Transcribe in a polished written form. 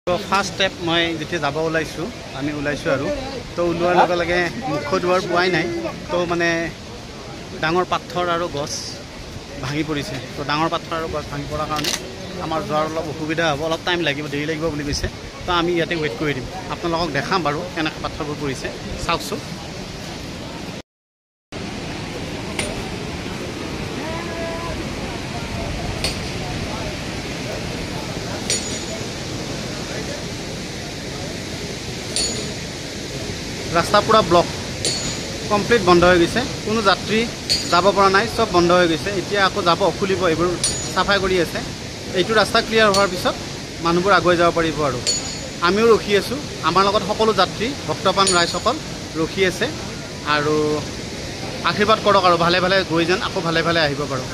তো first step মই যেতিয়া যাব ওলাইছোঁ আমি ওলাইছোঁ আৰু তো ওলোৱাৰ লগে লগে মুখ্য দুৱাৰ পোৱাই নাই তো মানে ডাঙৰ পাথৰ আৰু গছ ভাঙি পৰিছে তো ডাঙৰ পাথৰ আৰু গছ ভাঙি পৰাৰ কাৰণে আমাৰ যোৱাৰ অলপ অসুবিধা হ'ব অলপ টাইম লাগিব দেৰি লাগিব বুলি কৈছে তো আমি ইয়াতে ৱেইট কৰি দিম আপোনালোকক দেখাম বাৰু কেনেকৈ পাথৰবোৰ পৰিছে চাওকচোন ৰাস্তা পুৰা ব্লক কমপ্লিট বন্ধ হৈ গৈছে কোনো যাত্ৰী যাব পৰা নাই সব বন্ধ হৈ গৈছে এতিয়া আকৌ যাব খুলিব এইবোৰ চাফাই কৰি আছে এইটো ৰাস্তা ক্লিয়াৰ হোৱাৰ পিছত মানুহবোৰ আগুৱাই যাব পাৰিব আৰু আমিও ৰখি আছোঁ আমাৰ লগত সকলো যাত্ৰী ভক্তপ্ৰাণ ৰাইজসকল ৰখি আছে আৰু আশীৰ্বাদ কৰক আৰু ভালে ভালে গৈ যেন আকৌ ভালে ভালে আহিব পাৰোঁ